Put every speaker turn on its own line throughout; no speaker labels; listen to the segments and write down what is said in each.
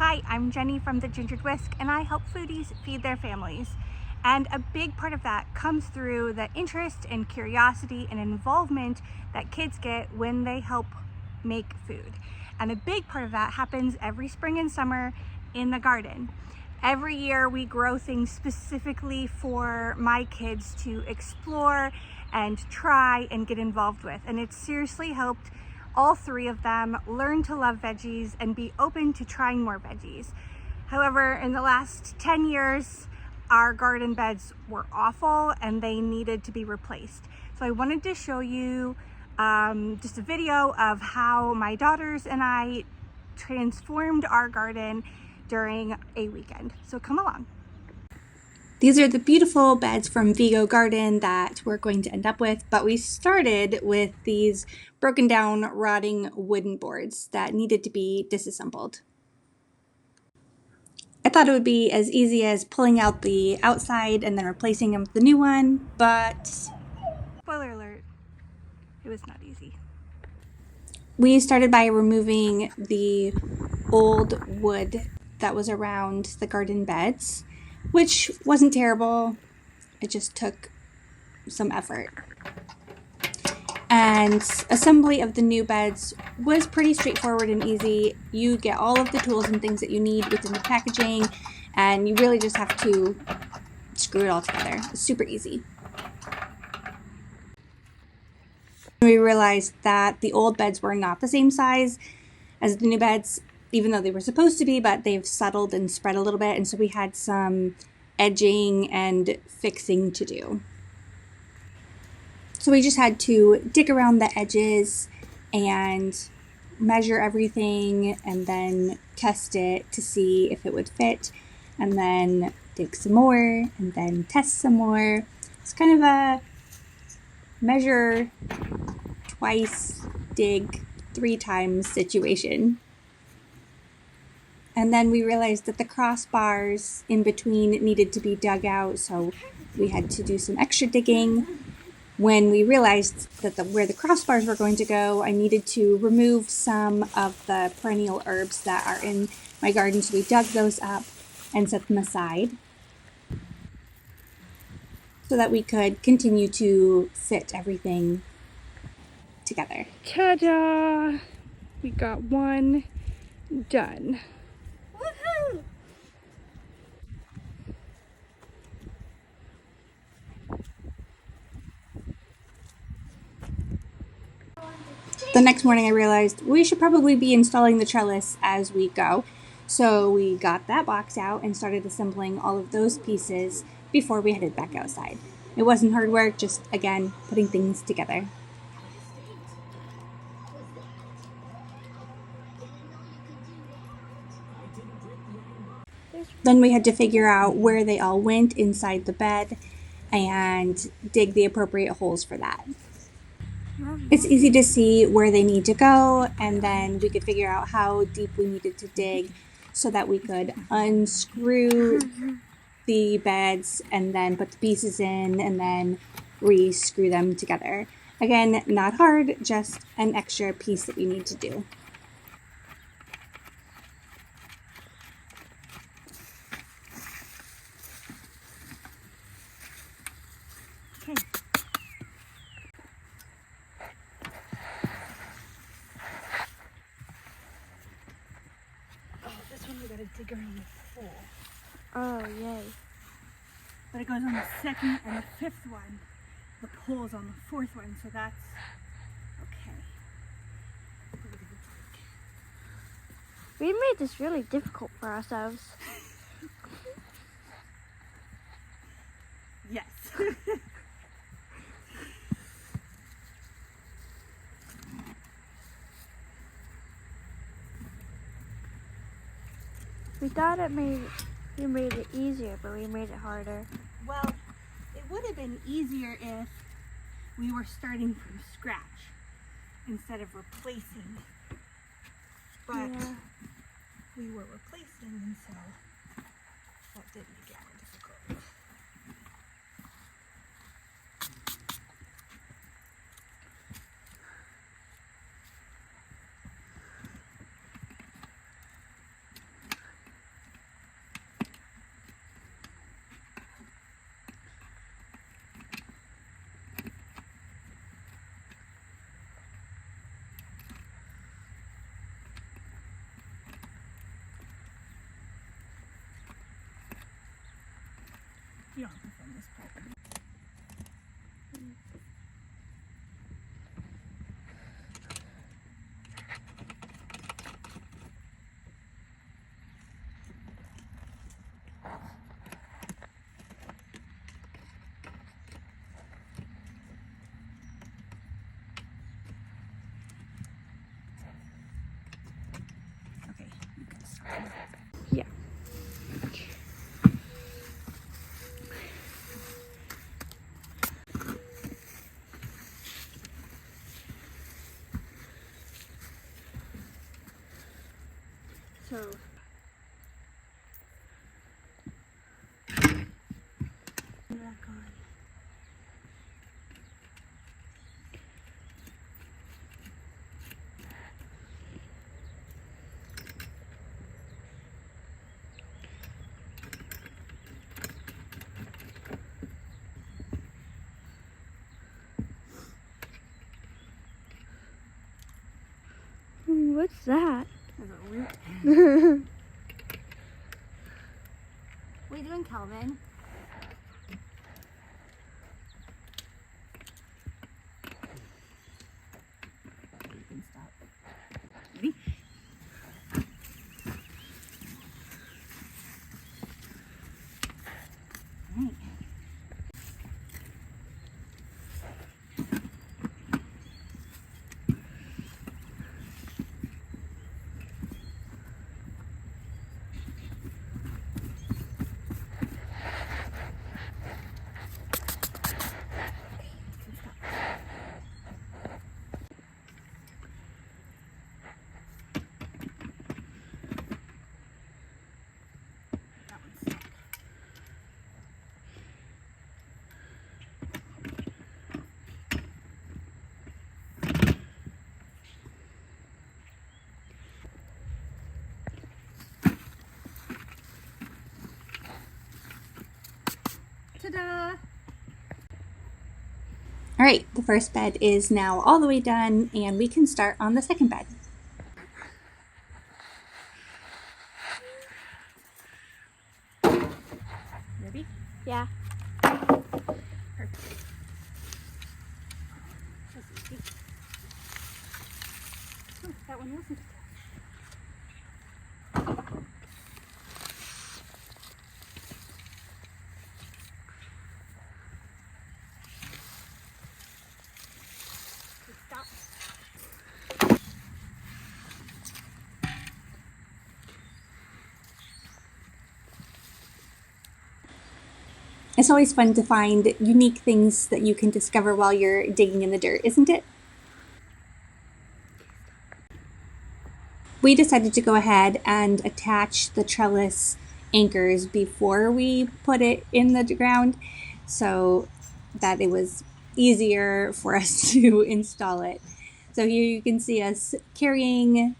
Hi, I'm Jenny from the Gingered Whisk, and I help foodies feed their families. And a big part of that comes through the interest and curiosity and involvement that kids get when they help make food. And a big part of that happens every spring and summer in the garden. Every year we grow things specifically for my kids to explore and try and get involved with. And it's seriously helped all three of them learn to love veggies and be open to trying more veggies. However, in the last 10 years, our garden beds were awful and they needed to be replaced. So I wanted to show you just a video of how my daughters and I transformed our garden during a weekend. So come along. These are the beautiful beds from Vego garden that we're going to end up with, but we started with these broken down, rotting wooden boards that needed to be disassembled. I thought it would be as easy as pulling out the outside and then replacing them with the new one, but spoiler alert, it was not easy. We started by removing the old wood that was around the garden beds, which wasn't terrible. It just took some effort. And assembly of the new beds was pretty straightforward and easy. You get all of the tools and things that you need within the packaging, and you really just have to screw it all together. It's super easy. We realized that the old beds were not the same size as the new beds, even though they were supposed to be, but they've settled and spread a little bit, and so we had some edging and fixing to do. So we just had to dig around the edges and measure everything and then test it to see if it would fit, and then dig some more and then test some more. It's kind of a measure twice, dig 3 times situation. And then we realized that the crossbars in between needed to be dug out, so we had to do some extra digging. When we realized that where the crossbars were going to go, I needed to remove some of the perennial herbs that are in my garden, so we dug those up and set them aside so that we could continue to fit everything together. Ta-da! We got one done. Woohoo! The next morning I realized we should probably be installing the trellis as we go. So we got that box out and started assembling all of those pieces before we headed back outside. It wasn't hard work, just again, putting things together. Then we had to figure out where they all went inside the bed and dig the appropriate holes for that. It's easy to see where they need to go, and then we could figure out how deep we needed to dig so that we could unscrew the beds and then put the pieces in and then re-screw them together. Again, not hard, just an extra piece that we need to do. Okay. This one we gotta dig around the hole.
Oh, yay.
But it goes on the 2nd and the 5th one. The pole's on the 4th one, so that's okay.
We made this really difficult for ourselves.
Yes.
We thought we made it easier, but we made it harder.
Well, it would have been easier if we were starting from scratch instead of replacing. But
Yeah.
we were replacing, and so that did make it more difficult. You don't have to film this part. Okay, you can start.
Yeah. So back on. What's that?
There's a root. What are you doing, Calvin? You can stop. Ready? Right. That one's stuck. Ta-da! All right, the first bed is now all the way done, and we can start on the second bed. Ready?
Yeah.
Perfect. That's easy. Oh, that one wasn't. Stop. It's always fun to find unique things that you can discover while you're digging in the dirt, isn't it? We decided to go ahead and attach the trellis anchors before we put it in the ground so that it was easier for us to install it. So here you can see us carrying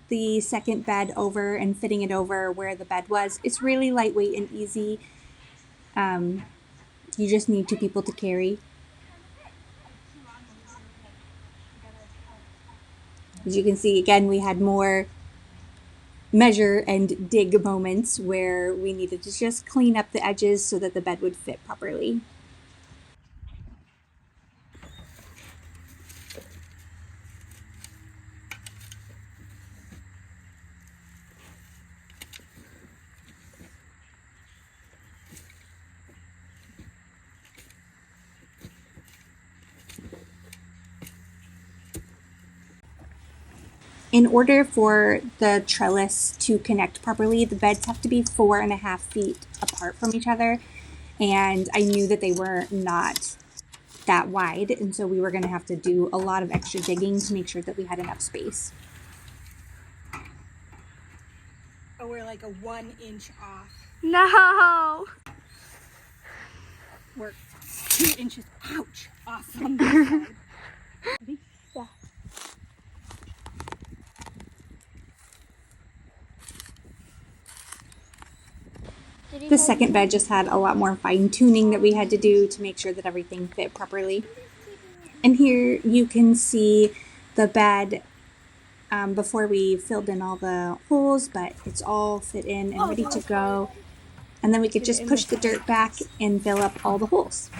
the second bed over and fitting it over where the bed was. It's really lightweight and easy. You just need two people to carry. As you can see, again, we had more measure and dig moments where we needed to just clean up the edges so that the bed would fit properly. In order for the trellis to connect properly, the beds have to be 4.5 feet apart from each other. And I knew that they were not that wide. And so we were going to have to do a lot of extra digging to make sure that we had enough space. Oh, we're like a 1 inch off.
No.
We're 2 inches, ouch, off from this side. Ready?
Yeah.
The second bed just had a lot more fine tuning that we had to do to make sure that everything fit properly. And here you can see the bed before we filled in all the holes, but it's all fit in and ready to go. And then we could just push the dirt back and fill up all the holes.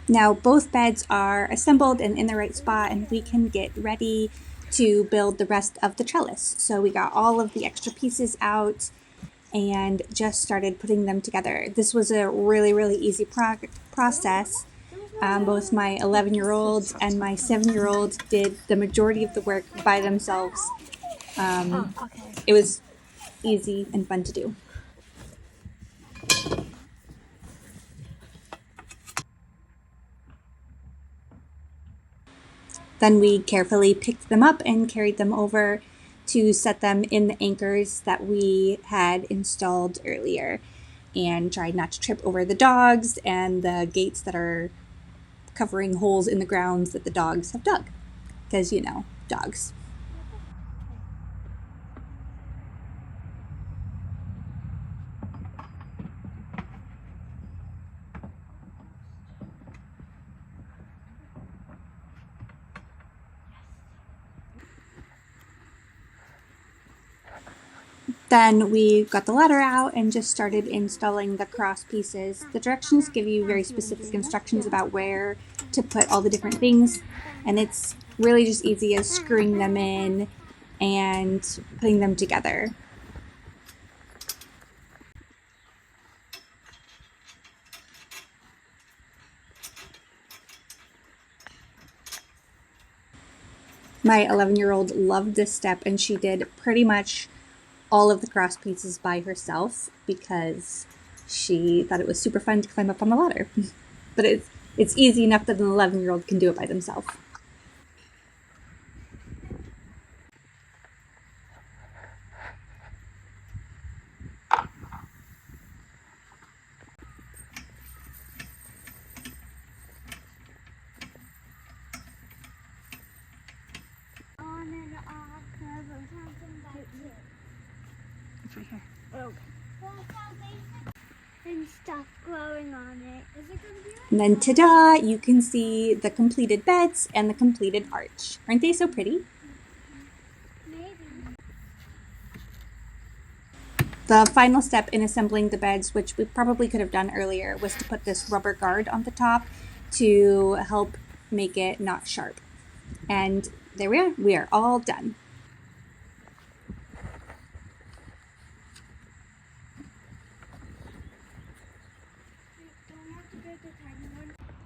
Now both beds are assembled and in the right spot, and we can get ready to build the rest of the trellis. So we got all of the extra pieces out and just started putting them together. This was a really easy process. Both my 11-year-old and my 7-year-old did the majority of the work by themselves. It was easy and fun to do. Then we carefully picked them up and carried them over to set them in the anchors that we had installed earlier, and tried not to trip over the dogs and the gates that are covering holes in the grounds that the dogs have dug, because you know, dogs. Then we got the ladder out and just started installing the cross pieces. The directions give you very specific instructions about where to put all the different things, and it's really just easy as screwing them in and putting them together. My 11-year-old loved this step, and she did pretty much all of the cross pieces by herself because she thought it was super fun to climb up on the ladder. But it's easy enough that an 11-year-old can do it by themselves. It's right here.
Okay. And stuff growing on it. Is it going to be right?
And then ta-da! You can see the completed beds and the completed arch. Aren't they so pretty?
Maybe.
The final step in assembling the beds, which we probably could have done earlier, was to put this rubber guard on the top to help make it not sharp. And there we are. We are all done.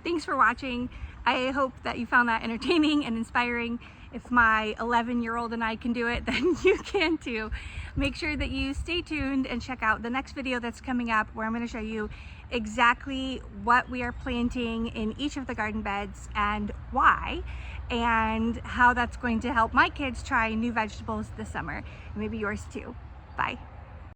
Thanks for watching. I hope that you found that entertaining and inspiring. If my 11-year-old and I can do it, then you can too. Make sure that you stay tuned and check out the next video that's coming up, where I'm going to show you exactly what we are planting in each of the garden beds and why, and how that's going to help my kids try new vegetables this summer, and maybe yours too. Bye.